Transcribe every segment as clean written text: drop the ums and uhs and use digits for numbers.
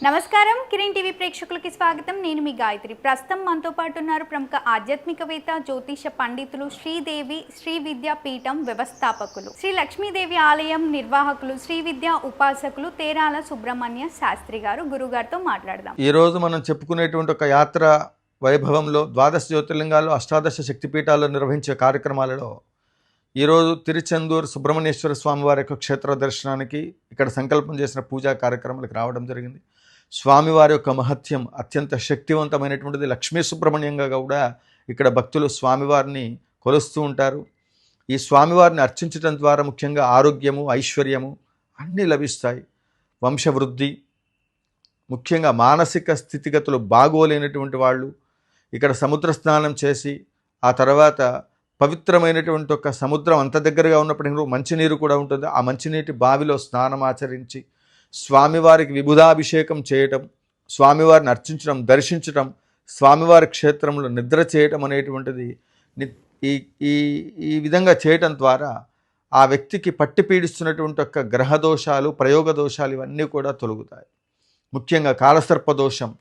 నమస్కారం కిరణ్ టీవీ ప్రేక్షకులకి స్వాగతం. నేను మీ గాయత్రి. ప్రస్తుతం మనతో పాటు ఉన్నారు ప్రముఖ ఆధ్యాత్మికవేత్త, జ్యోతిష పండితులు, శ్రీదేవి శ్రీ విద్యా పీఠం వ్యవస్థాపకులు, శ్రీ లక్ష్మీదేవి ఆలయం నిర్వాహకులు, శ్రీ విద్యా ఉపాసకులు తేరాల సుబ్రహ్మణ్య శాస్త్రి గారు. గురుగారితో మాట్లాడదాం. ఈ రోజు మనం చెప్పుకునేటువంటి ఒక యాత్ర వైభవంలో ద్వాదశ జ్యోతిర్లింగాల్లో అష్టాదశ శక్తిపీఠాల్లో నిర్వహించే కార్యక్రమాలలో ఈరోజు తిరుచెందూరు సుబ్రహ్మణ్యేశ్వర స్వామివారి యొక్క క్షేత్ర దర్శనానికి ఇక్కడ సంకల్పం చేసిన పూజా కార్యక్రమాలకు రావడం జరిగింది. స్వామివారి యొక్క మహత్యం అత్యంత శక్తివంతమైనటువంటిది. లక్ష్మీ సుబ్రహ్మణ్యంగా కూడా ఇక్కడ భక్తులు స్వామివారిని కొలుస్తూ ఉంటారు. ఈ స్వామివారిని అర్చించడం ద్వారా ముఖ్యంగా ఆరోగ్యము, ఐశ్వర్యము అన్నీ లభిస్తాయి. వంశవృద్ధి, ముఖ్యంగా మానసిక స్థితిగతులు బాగోలేనటువంటి వాళ్ళు ఇక్కడ సముద్ర స్నానం చేసి ఆ తర్వాత పవిత్రమైనటువంటి ఒక సముద్రం అంత దగ్గరగా ఉన్నప్పటికీ మంచినీరు కూడా ఉంటుంది. ఆ మంచినీటి బావిలో స్నానం ఆచరించి స్వామివారికి విభుదాభిషేకం చేయటం, స్వామివారిని అర్చించడం, దర్శించటం, స్వామివారి క్షేత్రంలో నిద్ర చేయటం అనేటువంటిది ఈ ఈ ఈ విధంగా చేయటం ద్వారా ఆ వ్యక్తికి పట్టి పీడిస్తున్నటువంటి ఒక గ్రహ దోషాలు, ప్రయోగ దోషాలు ఇవన్నీ కూడా తొలగుతాయి. ముఖ్యంగా కాలసర్పదోషం,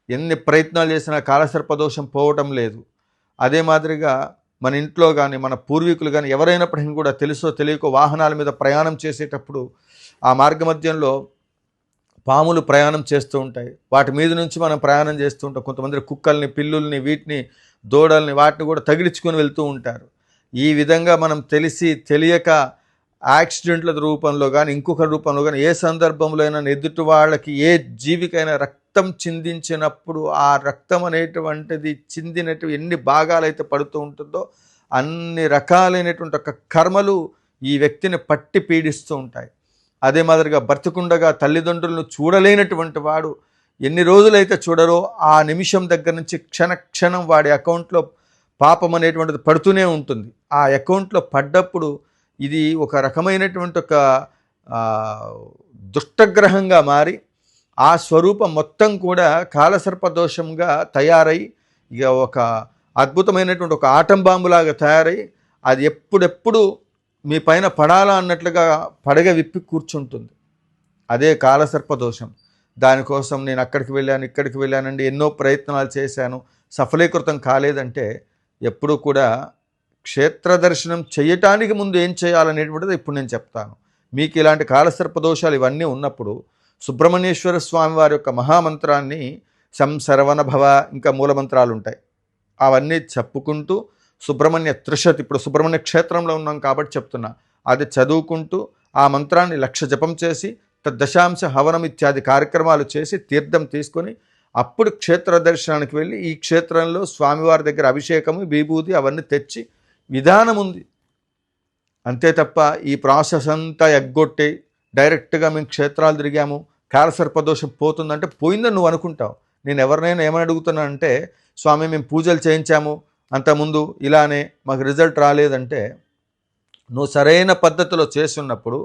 ఎన్ని ప్రయత్నాలు చేసినా కాలసర్పదోషం పోవటం లేదు. అదే మాదిరిగా మన ఇంట్లో కానీ మన పూర్వీకులు కానీ ఎవరైనప్పటికీ కూడా తెలుసో తెలియకో వాహనాల మీద ప్రయాణం చేసేటప్పుడు ఆ మార్గమధ్యంలో పాములు ప్రయాణం చేస్తూ ఉంటాయి. వాటి మీద నుంచి మనం ప్రయాణం చేస్తూ ఉంటాం. కొంతమంది కుక్కల్ని, పిల్లుల్ని, వీటిని, దూడల్ని, వాటిని కూడా తగిలించుకొని వెళ్తూ ఉంటారు. ఈ విధంగా మనం తెలిసి తెలియక యాక్సిడెంట్ల రూపంలో కానీ ఇంకొక రూపంలో కానీ ఏ సందర్భంలో అయినా ఎదుటి వాళ్ళకి ఏ జీవికైనా రక్తం చిందించినప్పుడు ఆ రక్తం అనేటువంటిది చిందినట్టు ఎన్ని భాగాలైతే పడుతూ ఉంటుందో అన్ని రకాలైనటువంటి ఒక కర్మలు ఈ వ్యక్తిని పట్టి పీడిస్తూ ఉంటాయి. అదే మాదిరిగా బ్రతికుండగా తల్లిదండ్రులను చూడలేనటువంటి వాడు ఎన్ని రోజులైతే చూడరో ఆ నిమిషం దగ్గర నుంచి క్షణం వాడి అకౌంట్లో పాపం అనేటువంటిది పడుతూనే ఉంటుంది. ఆ అకౌంట్లో పడ్డప్పుడు ఇది ఒక రకమైనటువంటి ఒక దుష్టగ్రహంగా మారి ఆ స్వరూపం మొత్తం కూడా కాలసర్పదోషంగా తయారై ఇక ఒక అద్భుతమైనటువంటి ఒక ఆటం బాంబులాగా తయారై అది ఎప్పుడెప్పుడు మీ పైన పడాలా అన్నట్లుగా పడగ విప్పి కూర్చుంటుంది. అదే కాలసర్పదోషం. దానికోసం నేను అక్కడికి వెళ్ళాను, ఇక్కడికి వెళ్ళానండి, ఎన్నో ప్రయత్నాలు చేశాను, సఫలీకృతం కాలేదంటే ఎప్పుడూ కూడా క్షేత్ర దర్శనం చేయటానికి ముందు ఏం చేయాలనేటువంటిది ఇప్పుడు నేను చెప్తాను. మీకు ఇలాంటి కాలసర్పదోషాలు ఇవన్నీ ఉన్నప్పుడు సుబ్రహ్మణ్యేశ్వర స్వామి వారి యొక్క మహామంత్రాన్ని సంసరవణ భవ, ఇంకా మూలమంత్రాలు ఉంటాయి, అవన్నీ చెప్పుకుంటూ సుబ్రహ్మణ్య త్రిశతి, ఇప్పుడు సుబ్రహ్మణ్య క్షేత్రంలో ఉన్నాం కాబట్టి చెప్తున్నా, అది చదువుకుంటూ ఆ మంత్రాన్ని 1,00,000 జపం చేసి దశాంశ హవనం ఇత్యాది కార్యక్రమాలు చేసి తీర్థం తీసుకొని అప్పుడు క్షేత్ర దర్శనానికి వెళ్ళి ఈ క్షేత్రంలో స్వామివారి దగ్గర అభిషేకము, విభూతి అవన్నీ తెచ్చి విధానం ఉంది. అంతే తప్ప ఈ ప్రాసెస్ అంతా ఎగ్గొట్టి డైరెక్ట్గా మేము క్షేత్రాలు తిరిగాము కాలసర్పదోషం పోతుందంటే పోయిందని నువ్వు అనుకుంటావు. నేను ఎవరినైనా ఏమని అడుగుతున్నానంటే, స్వామి మేము పూజలు చేయించాము అంతకుముందు ఇలానే మాకు రిజల్ట్ రాలేదంటే, నువ్వు సరైన పద్ధతిలో చేస్తున్నప్పుడు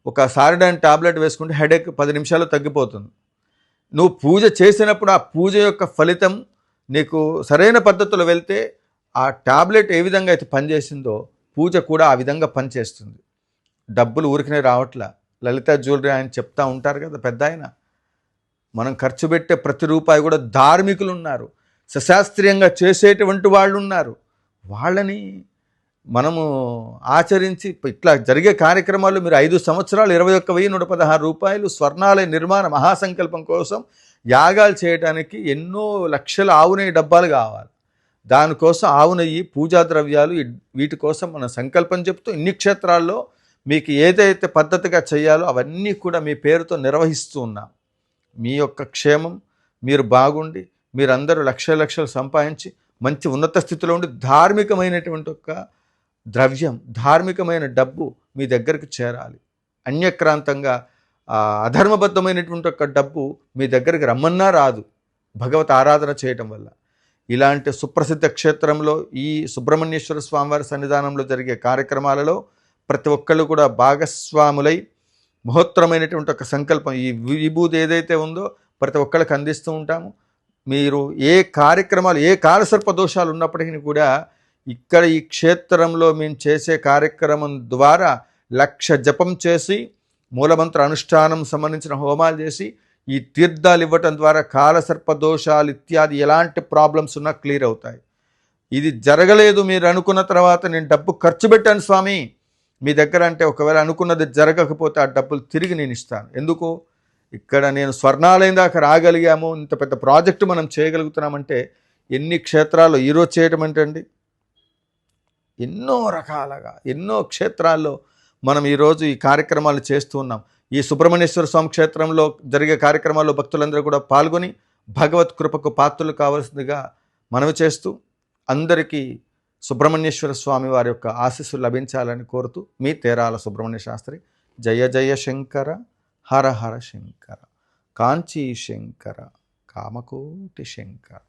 ఒక సారిడాన్ టాబ్లెట్ వేసుకుంటే హెడేక్ 10 నిమిషాలు తగ్గిపోతుంది. నువ్వు పూజ చేసినప్పుడు ఆ పూజ యొక్క ఫలితం నీకు సరైన పద్ధతిలో వెళ్తే ఆ టాబ్లెట్ ఏ విధంగా అయితే పనిచేసిందో పూజ కూడా ఆ విధంగా పనిచేస్తుంది. డబ్బులు ఊరికనే రావట్లా. లలిత జ్యువెలరీ ఆయన చెప్తా ఉంటారు కదా పెద్ద ఆయన, మనం ఖర్చు పెట్టే ప్రతి రూపాయి కూడా ధార్మికులు ఉన్నారు, సశాస్త్రీయంగా చేసేటువంటి వాళ్ళు ఉన్నారు. వాళ్ళని మనము ఆచరించి ఇట్లా జరిగే కార్యక్రమాలు మీరు 5 సంవత్సరాలు 21,116 రూపాయలు స్వర్ణాలయ నిర్మాణ మహాసంకల్పం కోసం యాగాలు చేయడానికి ఎన్నో లక్షల ఆవు నెయ్యి డబ్బాలు కావాలి. దానికోసం ఆవు నెయ్యి, పూజా ద్రవ్యాలు, వీటి కోసం మనం సంకల్పం చెప్తూ ఇన్ని క్షేత్రాల్లో మీకు ఏదైతే పద్ధతిగా చేయాలో అవన్నీ కూడా మీ పేరుతో నిర్వహిస్తూ ఉన్నాం. మీ యొక్క క్షేమం, మీరు బాగుండి మీరందరూ లక్షలు సంపాదించి మంచి ఉన్నత స్థితిలో ఉండి ధార్మికమైనటువంటి ఒక ద్రవ్యం, ధార్మికమైన డబ్బు మీ దగ్గరికి చేరాలి. అన్యక్రాంతంగా అధర్మబద్ధమైనటువంటి ఒక డబ్బు మీ దగ్గరికి రమ్మన్నా రాదు భగవత్ ఆరాధన చేయటం వల్ల. ఇలాంటి సుప్రసిద్ధ క్షేత్రంలో ఈ సుబ్రహ్మణ్యేశ్వర స్వామివారి సన్నిధానంలో జరిగే కార్యక్రమాలలో ప్రతి ఒక్కళ్ళు కూడా భాగస్వాములై మహోత్తరమైనటువంటి ఒక సంకల్పం, ఈ విభూతి ఏదైతే ఉందో ప్రతి ఒక్కళ్ళకి అందిస్తూ ఉంటాము. మీరు ఏ కార్యక్రమాలు, ఏ కాలసర్ప దోషాలు ఉన్నప్పటికీ కూడా ఇక్కడ ఈ క్షేత్రంలో మేము చేసే కార్యక్రమం ద్వారా 1,00,000 జపం చేసి మూలమంత్ర అనుష్ఠానం సంబంధించిన హోమాలు చేసి ఈ తీర్థాలు ఇవ్వటం ద్వారా కాలసర్ప దోషాలు ఇత్యాది ఎలాంటి ప్రాబ్లమ్స్ ఉన్నా క్లియర్ అవుతాయి. ఇది జరగలేదు మీరు అనుకున్న తర్వాత నేను డబ్బు ఖర్చు పెట్టాను స్వామి మీ దగ్గర అంటే, ఒకవేళ అనుకున్నది జరగకపోతే ఆ డబ్బులు తిరిగి నేను ఇస్తాను. ఎందుకు? ఇక్కడ నేను స్వర్ణాలయం దాకా రాగలిగాము, ఇంత పెద్ద ప్రాజెక్టు మనం చేయగలుగుతున్నామంటే ఎన్ని క్షేత్రాల్లో ఈరోజు చేయటం ఏంటండి, ఎన్నో రకాలుగా ఎన్నో క్షేత్రాల్లో మనం ఈరోజు ఈ కార్యక్రమాలు చేస్తూ ఉన్నాం. ఈ సుబ్రహ్మణ్యేశ్వర స్వామి క్షేత్రంలో జరిగే కార్యక్రమాల్లో భక్తులందరూ కూడా పాల్గొని భగవత్ కృపకు పాత్రలు కావాల్సిందిగా మనవి చేస్తూ అందరికీ సుబ్రహ్మణ్యేశ్వర స్వామి వారి యొక్క ఆశీస్సులు లభించాలని కోరుతూ మీ తేరాల సుబ్రహ్మణ్య శాస్త్రి. జయ జయ శంకర, హర హర శంకర, కాంచీ శంకర, కామకోటి శంకర.